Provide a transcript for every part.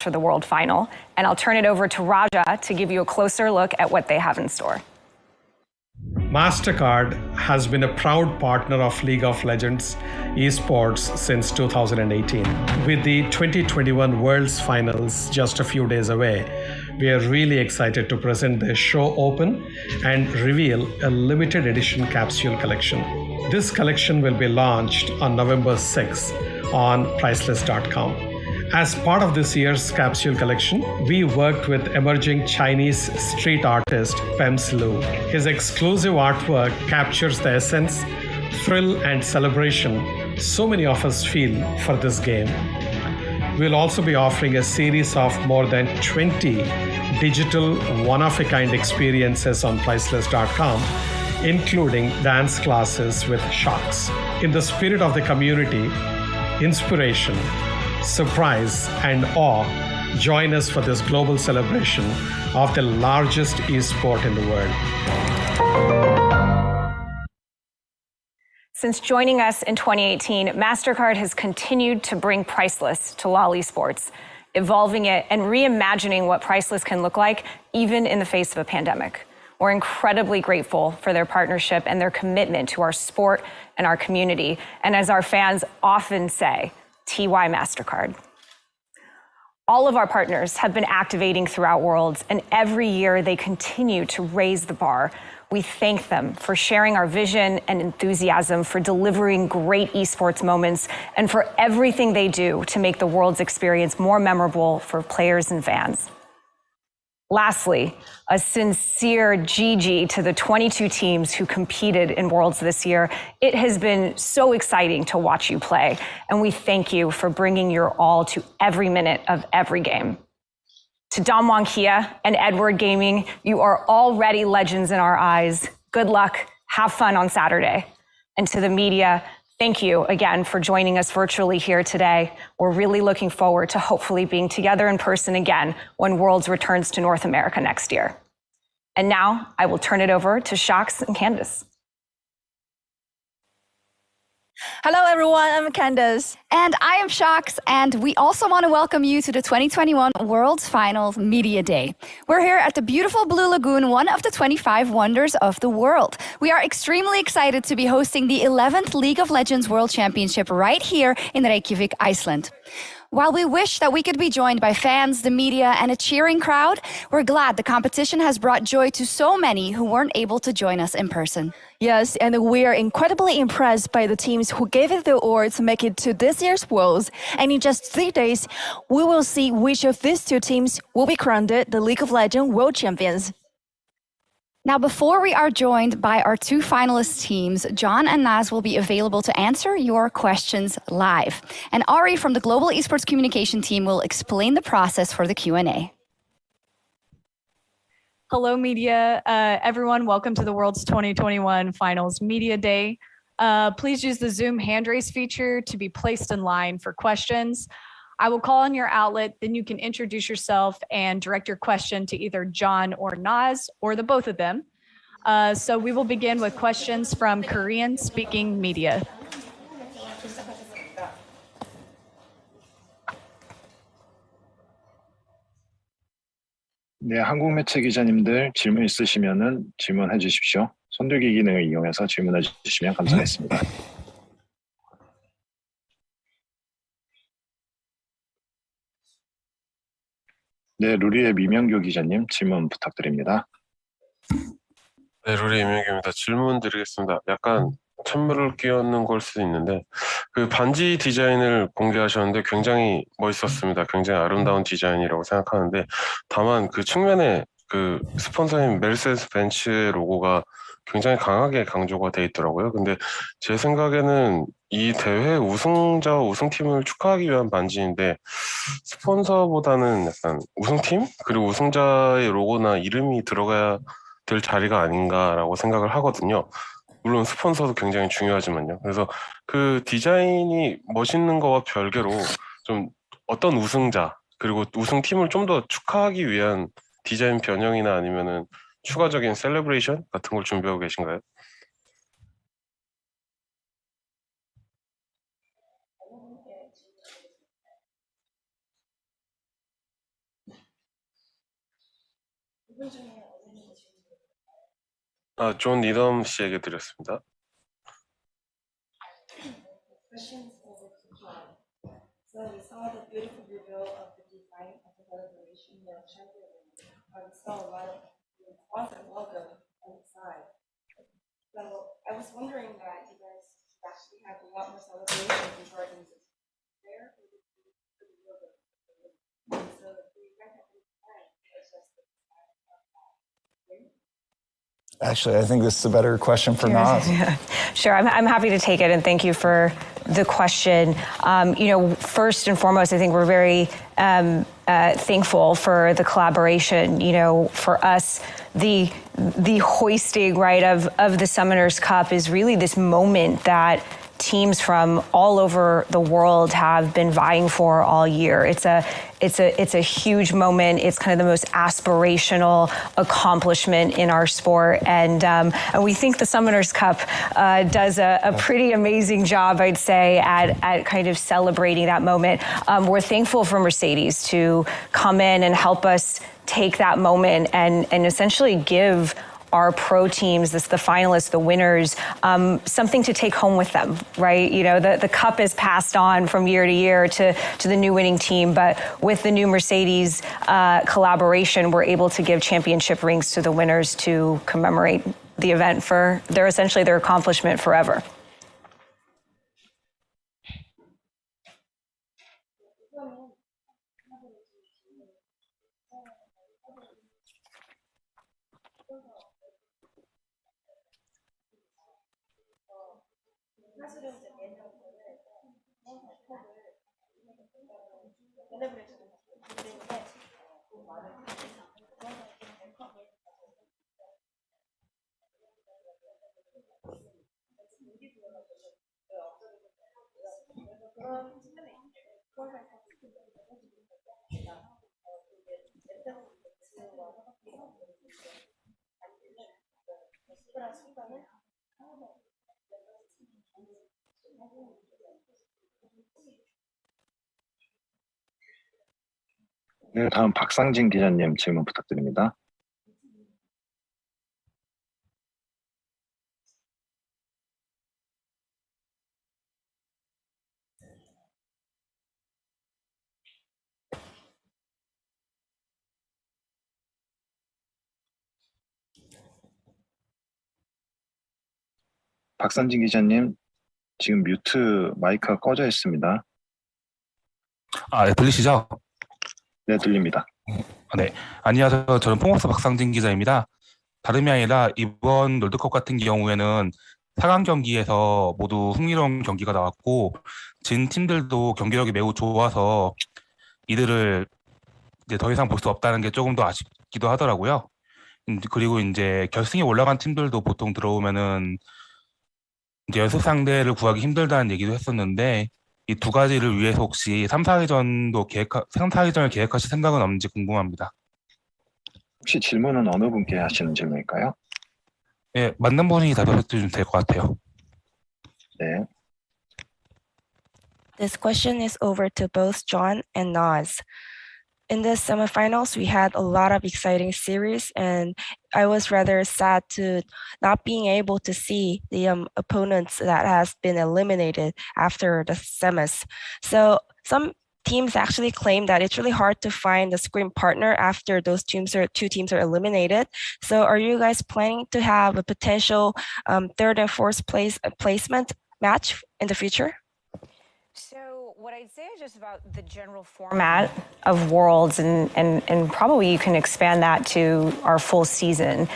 for the World Final. And I'll turn it over to Raja to give you a closer look at what they have in store. MasterCard has been a proud partner of League of Legends Esports since 2018. With the 2021 Worlds Finals just a few days away, we are really excited to present the show open and reveal a limited edition capsule collection. This collection will be launched on November 6th on priceless.com. As part of this year's capsule collection, we worked with emerging Chinese street artist Pems Lu. His exclusive artwork captures the essence, thrill, and celebration so many of us feel for this game. We'll also be offering a series of more than 20 digital one-of-a-kind experiences on priceless.com, including dance classes with shocks. In the spirit of the community, inspiration, surprise, and awe, join us for this global celebration of the largest esport in the world. Since joining us in 2018, MasterCard has continued to bring Priceless to LOL Esports, evolving it and reimagining what Priceless can look like, even in the face of a pandemic. We're incredibly grateful for their partnership and their commitment to our sport and our community. And as our fans often say, TY MasterCard. All of our partners have been activating throughout Worlds, and every year they continue to raise the bar. We thank them for sharing our vision and enthusiasm, for delivering great esports moments, and for everything they do to make the Worlds experience more memorable for players and fans. Lastly, a sincere GG to the 22 teams who competed in Worlds this year. It has been so exciting to watch you play, and we thank you for bringing your all to every minute of every game. To Dom Wong Kia and Edward Gaming, you are already legends in our eyes. Good luck, have fun on Saturday. And to the media, thank you again for joining us virtually here today. We're really looking forward to hopefully being together in person again when Worlds returns to North America next year. And now I will turn it over to Shox and Candace. Hello everyone, I'm Candace. And I am Shox, and we also want to welcome you to the 2021 Worlds Finals Media Day. We're here at the beautiful Blue Lagoon, one of the 25 wonders of the world. We are extremely excited to be hosting the 11th League of Legends World Championship right here in Reykjavik, Iceland. While we wish that we could be joined by fans, the media, and a cheering crowd, we're glad the competition has brought joy to so many who weren't able to join us in person. Yes, and we are incredibly impressed by the teams who gave it the award to make it to this year's Worlds. And in just 3 days, we will see which of these two teams will be crowned the League of Legends World Champions. Now, before we are joined by our two finalist teams, John and Naz will be available to answer your questions live. And Ari from the Global Esports Communication team will explain the process for the Q&A. Hello, media. Everyone, welcome to the World's 2021 Finals Media Day. Please use the Zoom hand raise feature to be placed in line for questions. I will call on your outlet, then you can introduce yourself and direct your question to either John or Naz, or the both of them. So we will begin with questions from Korean-speaking media. 네, 한국 매체 기자님들 질문 있으시면은 질문해 주십시오. 손들기 기능을 이용해서 질문해 주시면 감사하겠습니다. 네, 루리의 미명규 기자님 질문 부탁드립니다. 네, 루리 이명규입니다. 질문 드리겠습니다. 약간 찬물을 끼얹는 걸 수도 있는데 그 반지 디자인을 공개하셨는데 굉장히 멋있었습니다. 굉장히 아름다운 디자인이라고 생각하는데 다만 그 측면에 그 스폰서인 멜세스 벤츠의 로고가 굉장히 강하게 강조가 돼 있더라고요. 근데 제 생각에는 이 대회 우승자와 우승팀을 축하하기 위한 반지인데 스폰서보다는 약간 우승팀 그리고 우승자의 로고나 이름이 들어가야 될 자리가 아닌가라고 생각을 하거든요. 물론 스폰서도 굉장히 중요하지만요. 그래서 그 디자인이 멋있는 거와 별개로 좀 어떤 우승자 그리고 우승팀을 좀 더 축하하기 위한 디자인 변형이나 아니면은 추가적인 셀레브레이션 같은 걸 준비하고 계신가요? 존 니덤 씨에게 드렸습니다. So we saw the beautiful reveal of the design of the celebration of champion. We saw a lot of awesome welcome inside. So I was wondering that you guys actually have a lot more celebrations regarding this there. So do you guys have any plans? Actually, I think this is a better question for Naz. Sure, I'm happy to take it, and thank you for the question. First and foremost, I think we're very thankful for the collaboration. For us, the hoisting, right, of the Summoners Cup is really this moment that teams from all over the world have been vying for all year. It's a huge moment. It's kind of the most aspirational accomplishment in our sport, and we think the Summoners Cup does a pretty amazing job, I'd say, at kind of celebrating that moment. We're thankful for Mercedes to come in and help us take that moment and essentially give our pro teams, the finalists, the winners, something to take home with them, right? The cup is passed on from year to year to the new winning team, but with the new Mercedes collaboration, we're able to give championship rings to the winners to commemorate the event for their accomplishment forever. 네, 다음 박상진 기자님 질문 부탁드립니다. 박상진 기자님, 지금 뮤트 마이크가 꺼져 있습니다. 네, 들리시죠? 네, 들립니다. 네, 안녕하세요. 저는 포머스 박상진 기자입니다. 다름이 아니라 이번 롤드컵 같은 경우에는 4강 경기에서 모두 흥미로운 경기가 나왔고 진 팀들도 경기력이 매우 좋아서 이들을 이제 더 이상 볼 수 없다는 게 조금 더 아쉽기도 하더라고요. 그리고 이제 결승에 올라간 팀들도 보통 들어오면은 이제 연습 상대를 구하기 힘들다는 얘기도 했었는데 이 두 가지를 위해서 혹시 3, 4위전을 계획하실 생각은 없는지 궁금합니다. 혹시 질문은 어느 분께 하시는 질문일까요? 네, 맞는 분이 답해 주시면 될 것 같아요. 네. This question is over to both John and Naz. In the semifinals, we had a lot of exciting series, and I was rather sad to not being able to see the opponents that has been eliminated after the semis. So some teams actually claim that it's really hard to find a scrim partner after those two teams are eliminated. So are you guys planning to have a potential third and fourth placement match in the future? So what I'd say just about the general format of Worlds, and probably you can expand that to our full season,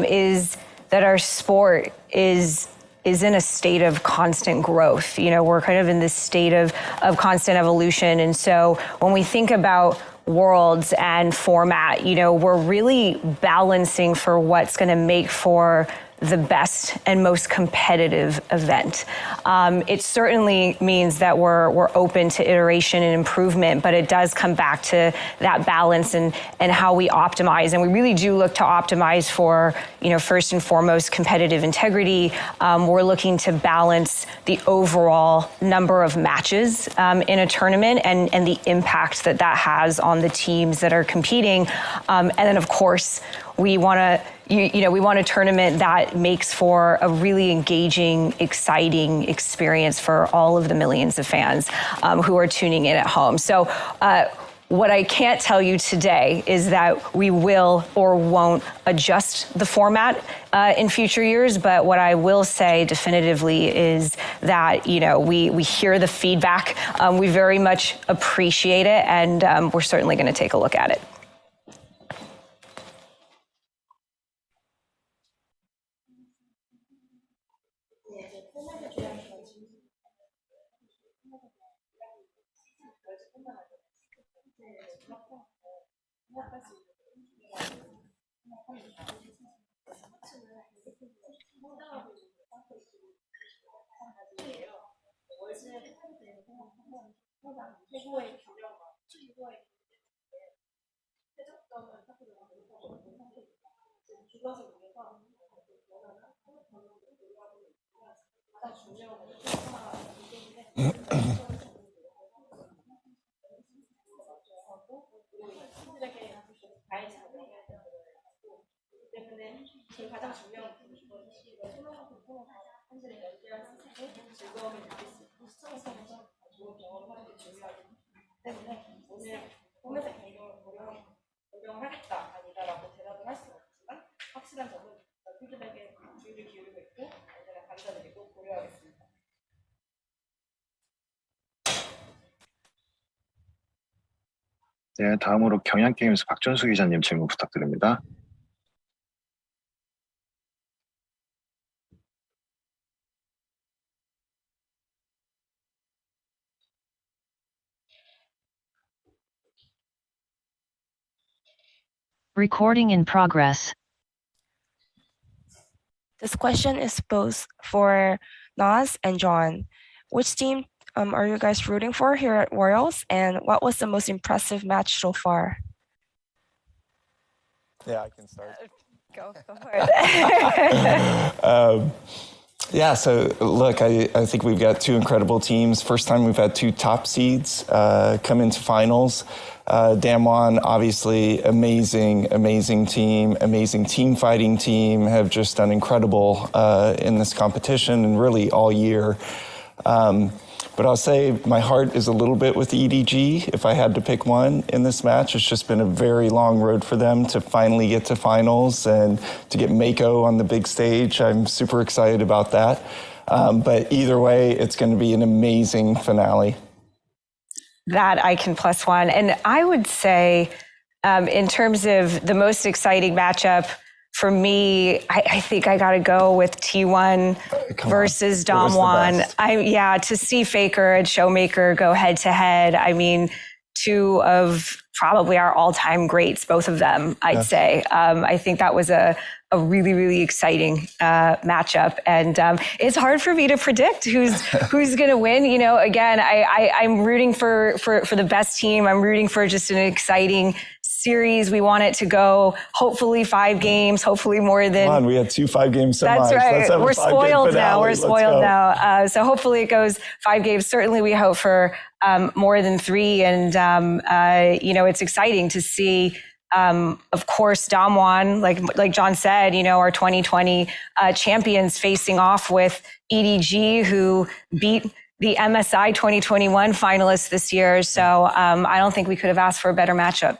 is that our sport is in a state of constant growth. We're kind of in this state of constant evolution. And so when we think about Worlds and format, we're really balancing for what's going to make for the best and most competitive event. It certainly means that we're open to iteration and improvement, but it does come back to that balance and how we optimize. And we really do look to optimize for, first and foremost, competitive integrity. We're looking to balance the overall number of matches in a tournament and the impact that has on the teams that are competing. And then, of course, we want a tournament that makes for a really engaging, exciting experience for all of the millions of fans who are tuning in at home. So what I can't tell you today is that we will or won't adjust the format in future years, but what I will say definitively is that, we hear the feedback. We very much appreciate it, and we're certainly going to take a look at it. 네, 다음으로 경향게임에서 박준수 기자님 질문 부탁드립니다. Recording in progress. This question is both for Naz and John. Which team are you guys rooting for here at Worlds, and what was the most impressive match so far? Yeah, I can start. Go for it. Yeah, so look, I think we've got two incredible teams. First time we've had two top seeds come into finals. Damwon, obviously, amazing team fighting team, have just done incredible in this competition and really all year. But I'll say my heart is a little bit with EDG. If I had to pick one in this match, it's just been a very long road for them to finally get to finals and to get Mako on the big stage. I'm super excited about that. But either way, it's going to be an amazing finale. That I can plus one. And I would say, in terms of the most exciting matchup, for me, I think I got to go with T1 versus Damwon. To see Faker and Showmaker go head to head. I mean, two of probably our all-time greats, both of them, I'd say. I think that was a really, really exciting matchup. And it's hard for me to predict who's going to win. Again, I'm rooting for the best team. I'm rooting for just an exciting series. We want it to go, hopefully 5 games, hopefully more than... Come on, we had 2 5-game semis. That's right. We're spoiled now. So hopefully it goes 5 games. Certainly we hope for more than 3. And, it's exciting to see, of course, Damwon, like John said, our 2020 champions facing off with EDG, who beat the MSI 2021 finalists this year. So I don't think we could have asked for a better matchup.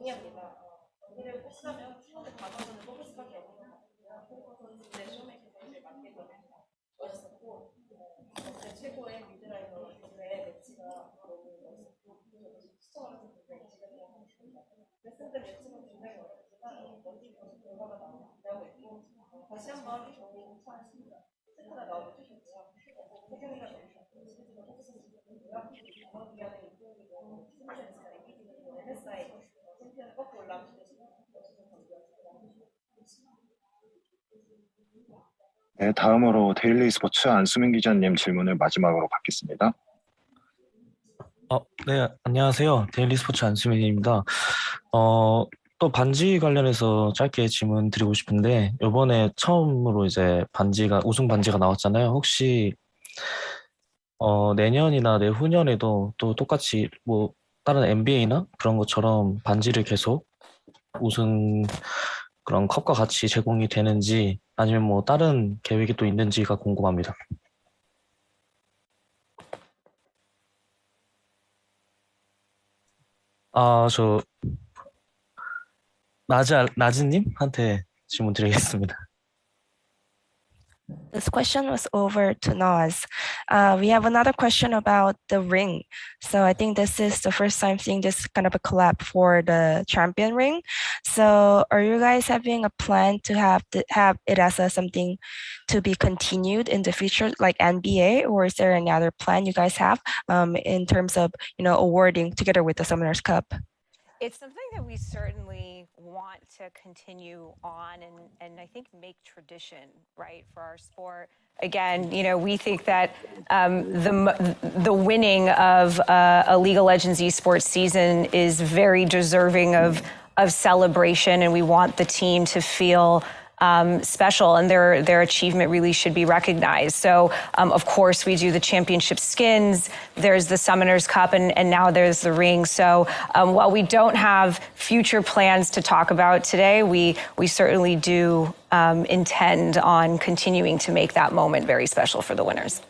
동의합니다. 여기를 뽑으려면 팀원들 과정을 뽑을 수밖에 없는 것 같고요. 홍보 선수들의 쇼메이커를 맡게 되면 멋있었고 최고의 미드라이너들의 매치가 너무 멋있고 시청하면서 굉장히 즐거웠습니다. 레슨들 예측은 굉장히 어렵지만 멋진 결과가 나오길 기대하고 있고 다시 한번 좋은 세트가 나오면 좋겠고요. 태경이가 너무 좋고 시리즈가 뽑혔으면 좋겠고요. 이번 기간에 이동이고 팀전에서 이기고 MSI 챔피언을 꺾고 올라오고 싶으시면 멋있는 경기였습니다. 네, 다음으로 데일리 스포츠 안수민 기자님 질문을 마지막으로 받겠습니다. 네, 안녕하세요. 데일리 스포츠 안수민입니다. 또 반지 관련해서 짧게 질문 드리고 싶은데, 이번에 처음으로 이제 우승 반지가 나왔잖아요. 혹시, 내년이나 내후년에도 또 똑같이 뭐, 다른 NBA나 그런 것처럼 반지를 계속 우승 그런 컵과 같이 제공이 되는지, 아니면 뭐, 다른 계획이 또 있는지가 궁금합니다. 저, 나즈님한테 질문 드리겠습니다. This question was over to Naz. We have another question about the ring. So I think this is the first time seeing this kind of a collab for the champion ring. So are you guys having a plan to have it as something to be continued in the future, like NBA, or is there any other plan you guys have in terms of awarding together with the Summoners Cup? It's something that we certainly want to continue on and I think make tradition, right, for our sport. Again, we think that the winning of a League of Legends esports season is very deserving of celebration, and we want the team to feel special, and their achievement really should be recognized. So, of course, we do the championship skins, there's the Summoners Cup, and now there's the ring. So while we don't have future plans to talk about today, we certainly do intend on continuing to make that moment very special for the winners.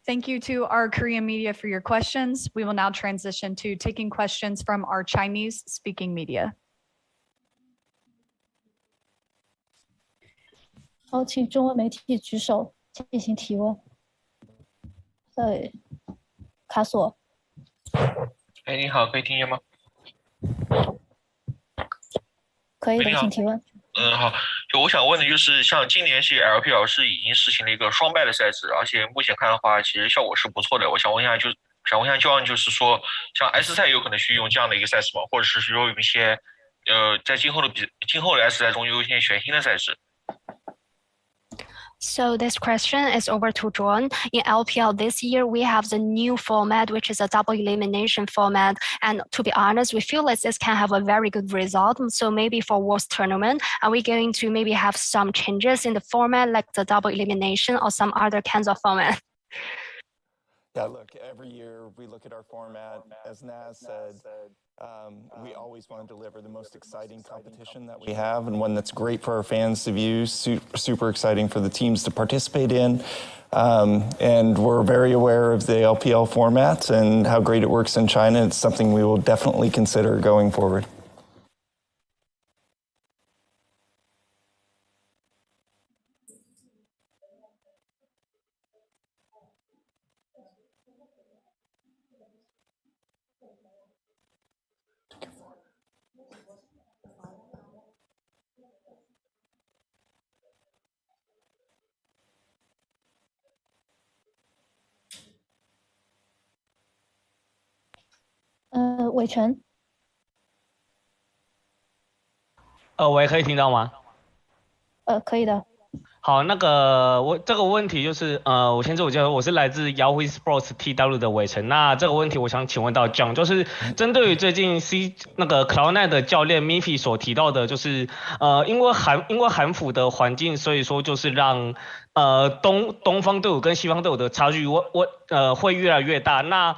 Thank you to our Korean media for your questions. We will now transition to taking questions from our Chinese speaking media. 好，请中文媒体举手进行提问。卡索。你好，可以听见吗？可以的，请提问。好，就我想问的就是，像今年是 LPL 是已经实行了一个双败的赛制，而且目前看的话，其实效果是不错的。我想问一下，John，就是说，像 S 赛有可能去用这样的一个赛事吗？或者是说有一些在今后的 S 赛中有一些全新的赛事？ So this question is over to John. In LPL this year, we have the new format, which is a double elimination format. And to be honest, we feel like this can have a very good result. So maybe for Worlds tournament, are we going to maybe have some changes in the format, like the double elimination or some other kinds of format? Yeah, look, every year we look at our format. As Naz said, we always want to deliver the most exciting competition that we have, and one that's great for our fans to view, super exciting for the teams to participate in. And we're very aware of the LPL format and how great it works in China. It's something we will definitely consider going forward. 伟成。喂，可以听到吗？可以的。好，那个我这个问题就是我先自我介绍，我是来自 Yahoo Sports TW 的伟成。那这个问题我想请问到 John，就是针对于最近 那个 Cloud9 的教练 Miffy 所提到的，就是因为韩服的环境，所以说就是让东方队伍跟西方队伍的差距会越来越大。那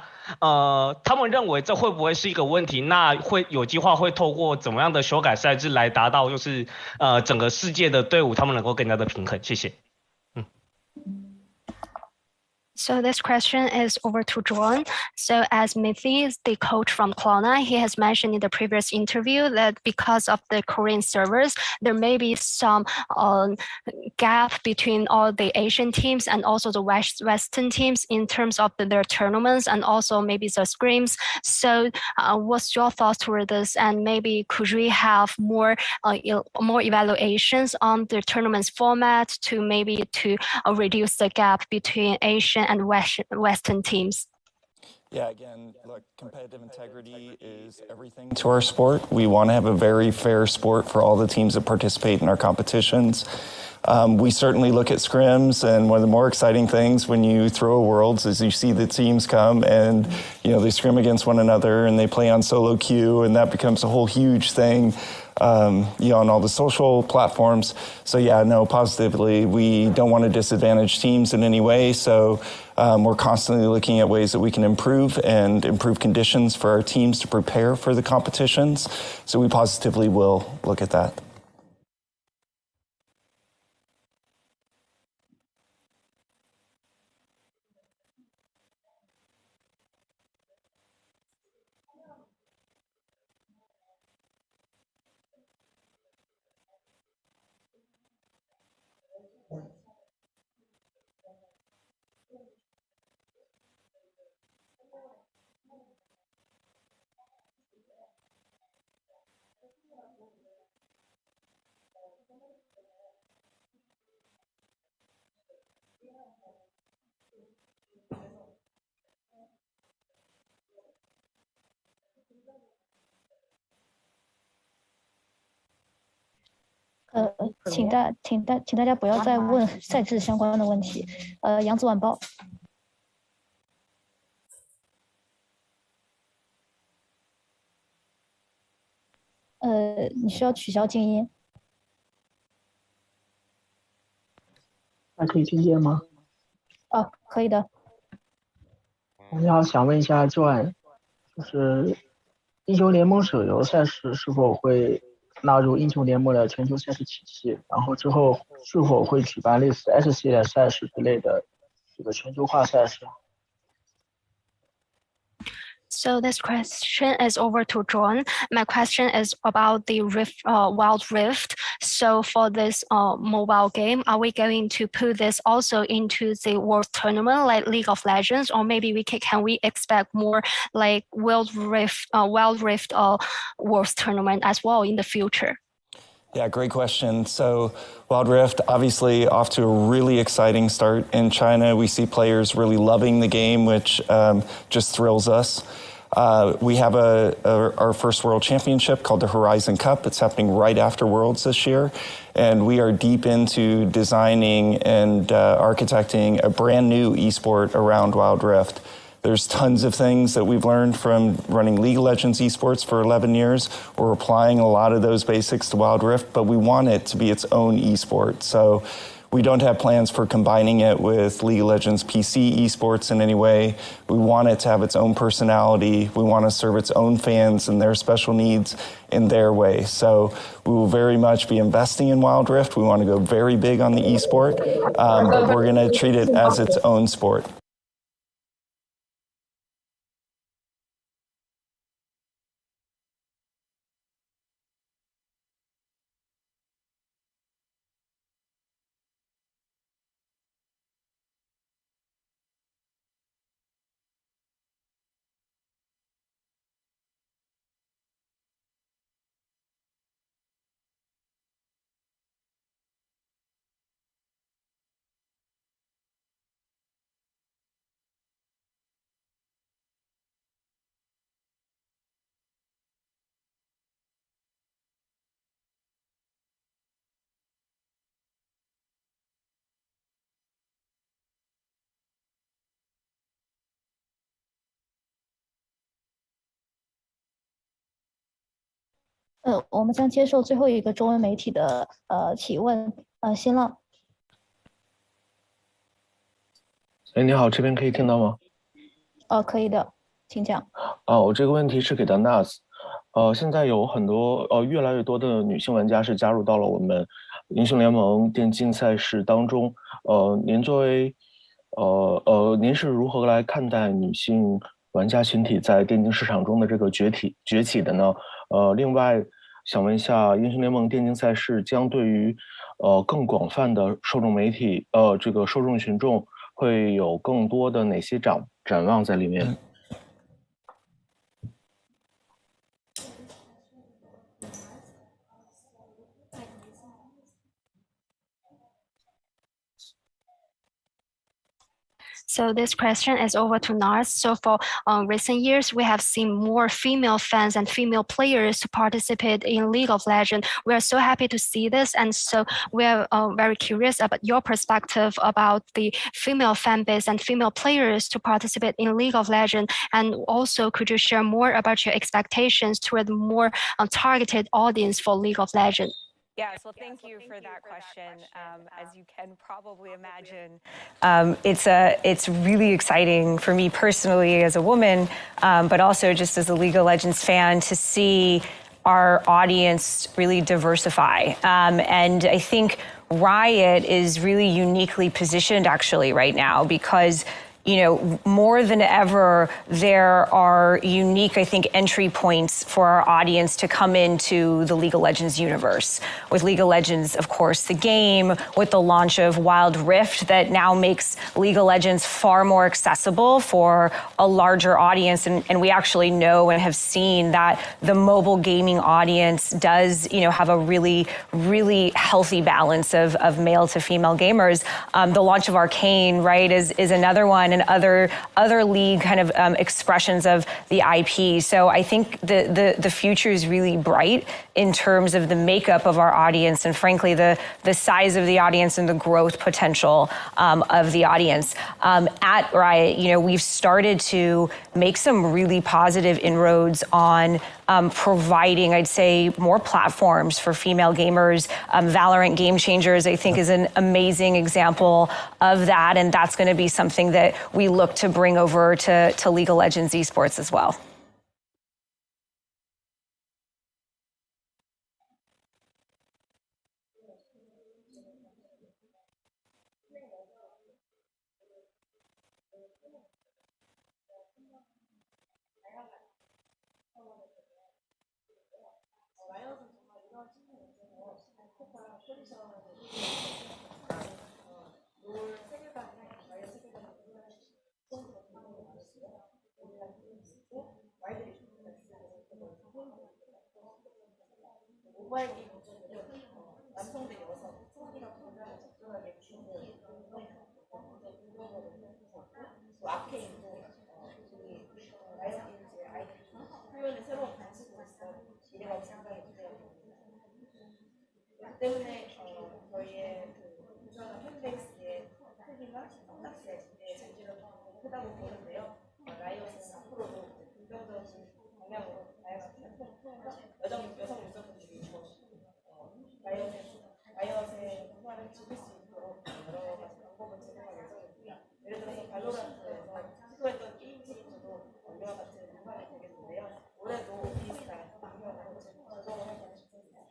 他们认为这会不会是一个问题？那会有计划会透过怎么样的修改赛制来达到，就是整个世界的队伍他们能够更加的平衡？谢谢。So this question is over to John. So as Mithi is the coach from Klarna, he has mentioned in the previous interview that because of the Korean servers, there may be some gap between all the Asian teams and also the Western teams in terms of their tournaments and also maybe the scrims. So what's your thoughts toward this? And maybe could we have more evaluations on the tournaments format to maybe reduce the gap between Asian and Western teams? Yeah, again, look, competitive integrity is everything to our sport. We want to have a very fair sport for all the teams that participate in our competitions. We certainly look at scrims, and one of the more exciting things when you throw Worlds is you see the teams come and they scrim against one another and they play on solo queue, and that becomes a whole huge thing on all the social platforms. So yeah, no, positively, we don't want to disadvantage teams in any way. So we're constantly looking at ways that we can improve conditions for our teams to prepare for the competitions. So we positively will look at that.请大家不要再问赛制相关的问题。扬子晚报。你需要取消静音。那可以听见吗？可以的。你好，想问一下 Joan， 就是英雄联盟手游赛事是否会纳入英雄联盟的全球赛事体系？然后之后是否会举办类似 S 系列赛事之类的这个全球化赛事？ So this question is over to John. My question is about the Wild Rift. So for this mobile game, are we going to put this also into the World Tournament like League of Legends, or maybe can we expect more like Wild Rift World Tournament as well in the future? Yeah, great question. So Wild Rift, obviously off to a really exciting start in China. We see players really loving the game, which just thrills us. We have our first World Championship called the Horizon Cup. It's happening right after Worlds this year. And we are deep into designing and architecting a brand new esport around Wild Rift. There's tons of things that we've learned from running League of Legends esports for 11 years. We're applying a lot of those basics to Wild Rift, but we want it to be its own esport. So we don't have plans for combining it with League of Legends PC esports in any way. We want it to have its own personality. We want to serve its own fans and their special needs in their way. So we will very much be investing in Wild Rift. We want to go very big on the esport, but we're going to treat it as its own sport. 我们将接受最后一个中文媒体的提问，新浪。你好，这边可以听到吗？可以的，请讲。我这个问题是给到 Nas。现在有很多越来越多的女性玩家是加入到了我们英雄联盟电竞赛事当中。您作为您是如何来看待女性玩家群体在电竞市场中的这个崛起的呢？另外想问一下，英雄联盟电竞赛事将对于更广泛的受众媒体这个受众群众会有更多的哪些展望在里面？So this question is over to Nars. So for recent years, we have seen more female fans and female players to participate in League of Legends. We are so happy to see this. And so we are very curious about your perspective about the female fan base and female players to participate in League of Legends. And also, could you share more about your expectations toward the more targeted audience for League of Legends? Yes, well, thank you for that question. As you can probably imagine, it's really exciting for me personally as a woman, but also just as a League of Legends fan to see our audience really diversify. And I think Riot is really uniquely positioned actually right now because more than ever, there are unique, I think, entry points for our audience to come into the League of Legends universe. With League of Legends, of course, the game, with the launch of Wild Rift that now makes League of Legends far more accessible for a larger audience. And we actually know and have seen that the mobile gaming audience does, have a really, really healthy balance of male to female gamers. The launch of Arcane, right, is another one. And other League kind of expressions of the IP. So I think the future is really bright in terms of the makeup of our audience and frankly the size of the audience and the growth potential of the audience. At Riot, we've started to make some really positive inroads on providing, I'd say, more platforms for female gamers. Valorant Game Changers, I think, is an amazing example of that, and that's going to be something that we look to bring over to League of Legends esports as well. 때문에 저희의 구조하는 팬베이스의 크기나 성장세에 전제를 크다고 보는데요. 라이엇은 앞으로도 긍정적인 방향으로 다양한 여성 유저분들이 라이엇의 문화를 즐길 수 있도록 여러 가지 방법을 제공할 예정이고요. 예를 들어서 발로란트에서 시도했던 게임 체인저도 이와 같은 문화를 되겠는데요. 올해도 비슷한 방향으로 적용을 할 것입니다.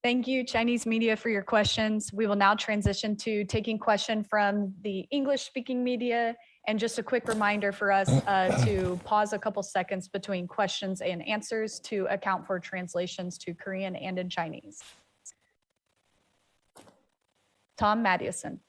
Thank you, Chinese media, for your questions. We will now transition to taking questions from the English-speaking media. And just a quick reminder for us to pause a couple seconds between questions and answers to account for translations to Korean and in Chinese. Tom Madison.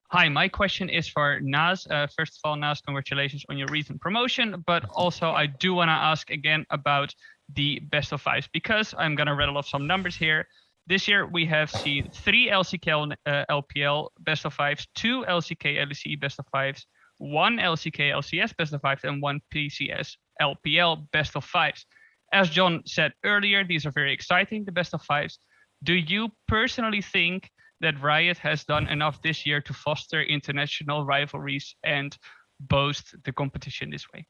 Hi, my question is for Naz. First of all, Naz, congratulations on your recent promotion, but also I do want to ask again about the best of fives, because I'm going to rattle off some numbers here. This year, we have seen 3 LCK LPL best of fives, 2 LCK LEC best of fives, 1 LCK LCS best of fives, and 1 PCS LPL best of fives. As John said earlier, these are very exciting, the best of fives. Do you personally think that Riot has done enough this year to foster international rivalries and boost the competition this way?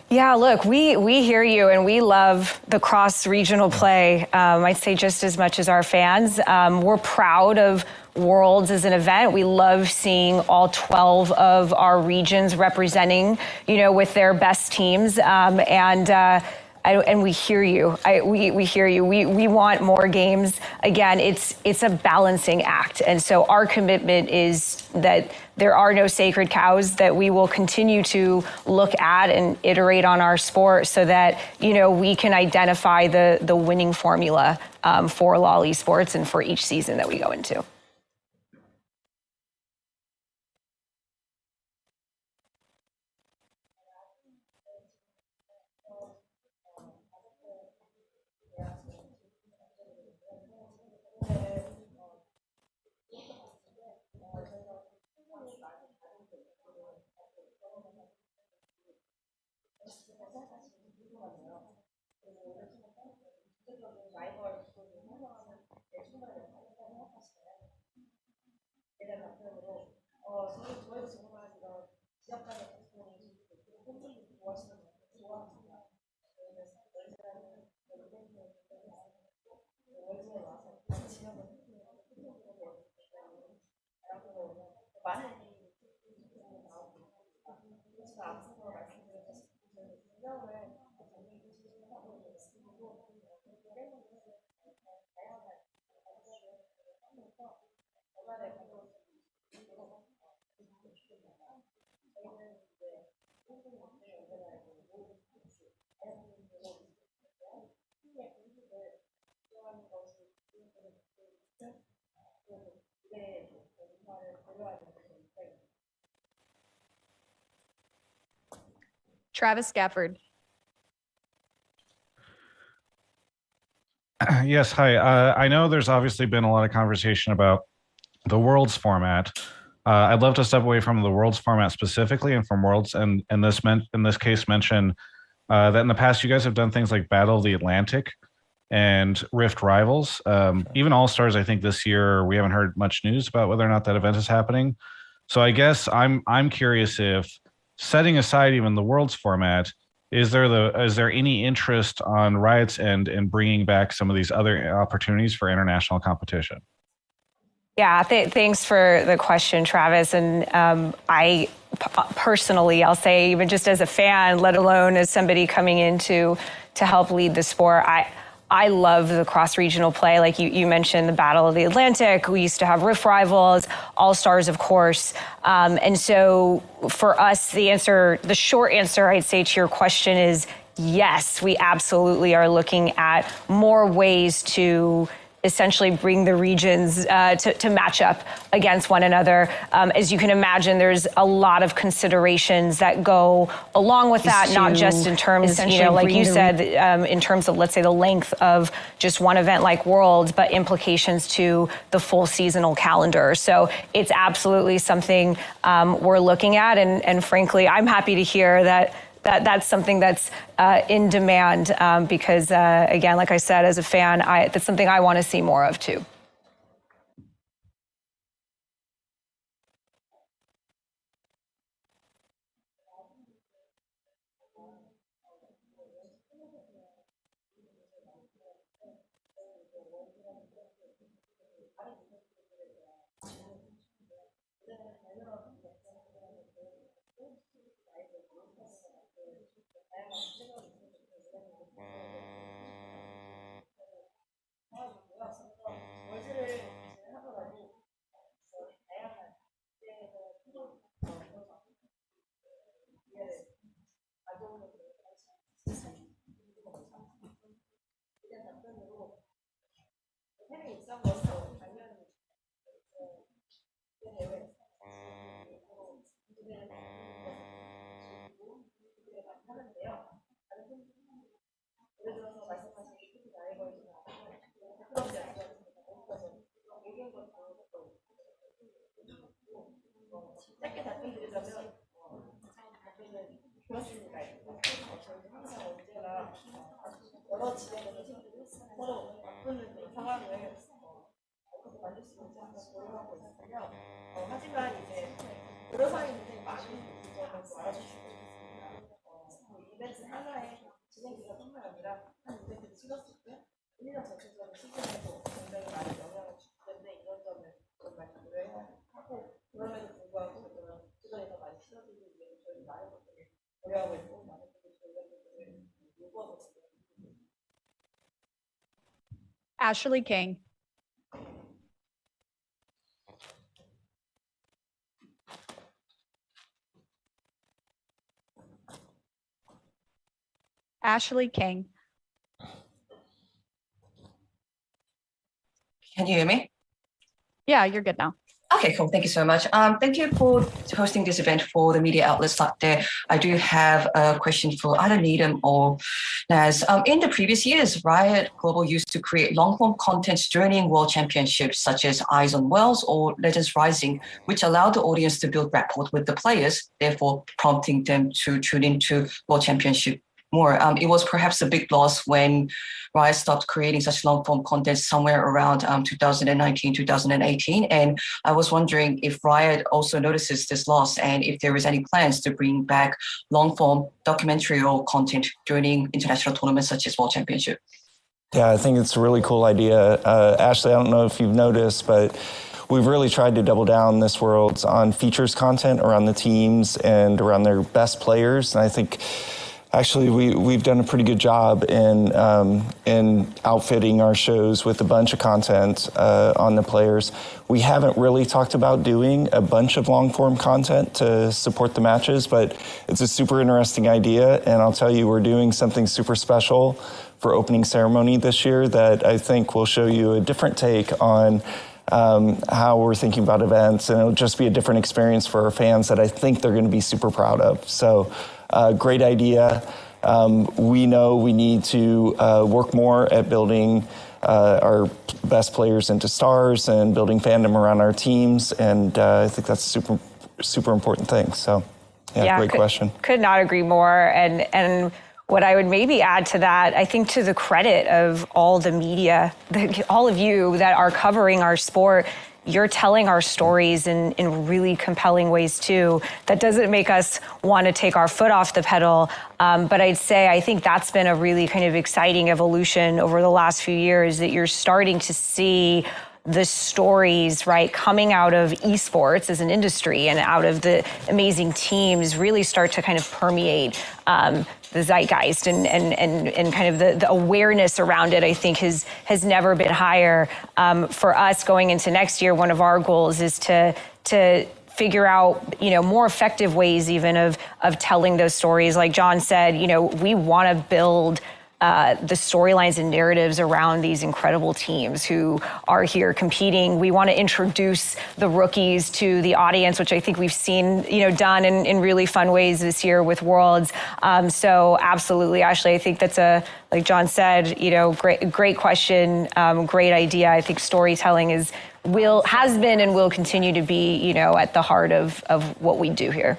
Yeah, look, we hear you, and we love the cross-regional play, I'd say just as much as our fans. We're proud of Worlds as an event. We love seeing all 12 of our regions representing, with their best teams. And we hear you. We hear you. We want more games. Again, it's a balancing act. And so our commitment is that there are no sacred cows, that we will continue to look at and iterate on our sport so that, we can identify the winning formula for LOL esports and for each season that we go into. Travis Gafford. Yes, hi. I know there's obviously been a lot of conversation about the Worlds format. I'd love to step away from the Worlds format specifically and from Worlds, and in this case mention that in the past you guys have done things like Battle of the Atlantic and Rift Rivals. Even All Stars, I think this year we haven't heard much news about whether or not that event is happening. So I guess I'm curious if, setting aside even the Worlds format, is there any interest on Riot's end in bringing back some of these other opportunities for international competition? Yeah, thanks for the question, Travis. And I personally, I'll say, even just as a fan, let alone as somebody coming in to help lead the sport, I love the cross-regional play. Like you mentioned, the Battle of the Atlantic. We used to have Rift Rivals, All Stars, of course. And so for us, the short answer, I'd say, to your question is yes, we absolutely are looking at more ways to essentially bring the regions to match up against one another. As you can imagine, there's a lot of considerations that go along with that, not just in terms, like you said, in terms of, let's say, the length of just one event like Worlds, but implications to the full seasonal calendar. So it's absolutely something we're looking at. And frankly, I'm happy to hear that's something that's in demand because, again, like I said, as a fan, that's something I want to see more of too. 여러 지역에서 팀들이 서로 바꾸는 상황을 만들 수 있는 노력하고 있으며 하지만 이제 그런 상황이 굉장히 많은 점을 잡아주시면 좋겠습니다. 이벤트 하나의 진행 기간뿐만 아니라 한 이벤트를 치렀을 때 1년 전체적인 시즌에도 굉장히 많은 영향을 주기 때문에 이런 점을 정말 고려해야 하고 그럼에도 불구하고 이런 시즌이 더 많이 치러지기 위해 저희 많은 것들을 고려하고 있고 많은 것들을 저희가 요구하고 있습니다. Ashley King. Ashley King. Can you hear me? Yeah, you're good now. Okay, cool. Thank you so much. Thank you for hosting this event for the media outlets out there. I do have a question for either Needham or Naz. In the previous years, Riot Global used to create long-form content during World Championships, such as Eyes on Wells or Legends Rising, which allowed the audience to build rapport with the players, therefore prompting them to tune into World Championship more. It was perhaps a big loss when Riot stopped creating such long-form content somewhere around 2019, 2018. And I was wondering if Riot also notices this loss and if there is any plans to bring back long-form documentary or content during international tournaments such as World Championship. Yeah, I think it's a really cool idea. Ashley, I don't know if you've noticed, but we've really tried to double down this Worlds on features content around the teams and around their best players. And I think actually, we've done a pretty good job in outfitting our shows with a bunch of content on the players. We haven't really talked about doing a bunch of long-form content to support the matches, but it's a super interesting idea, and I'll tell you, we're doing something super special for opening ceremony this year that I think will show you a different take on how we're thinking about events, and it'll just be a different experience for our fans that I think they're going to be super proud of. So. Great idea. We know we need to work more at building our best players into stars and building fandom around our teams, and I think that's a super important thing. So, great question. Could not agree more. And what I would maybe add to that, I think to the credit of all the media, all of you that are covering our sport, you're telling our stories in really compelling ways too. That doesn't make us want to take our foot off the pedal, but I'd say I think that's been a really kind of exciting evolution over the last few years, that you're starting to see the stories, right, coming out of esports as an industry and out of the amazing teams really start to kind of permeate the zeitgeist and kind of the awareness around it, I think, has never been higher. For us going into next year, one of our goals is to figure out, more effective ways even of telling those stories. Like John said, we want to build the storylines and narratives around these incredible teams who are here competing. We want to introduce the rookies to the audience, which I think we've seen, done in really fun ways this year with Worlds. So absolutely, Ashley, I think that's like John said, great question, great idea. I think storytelling has been and will continue to be, at the heart of what we do here.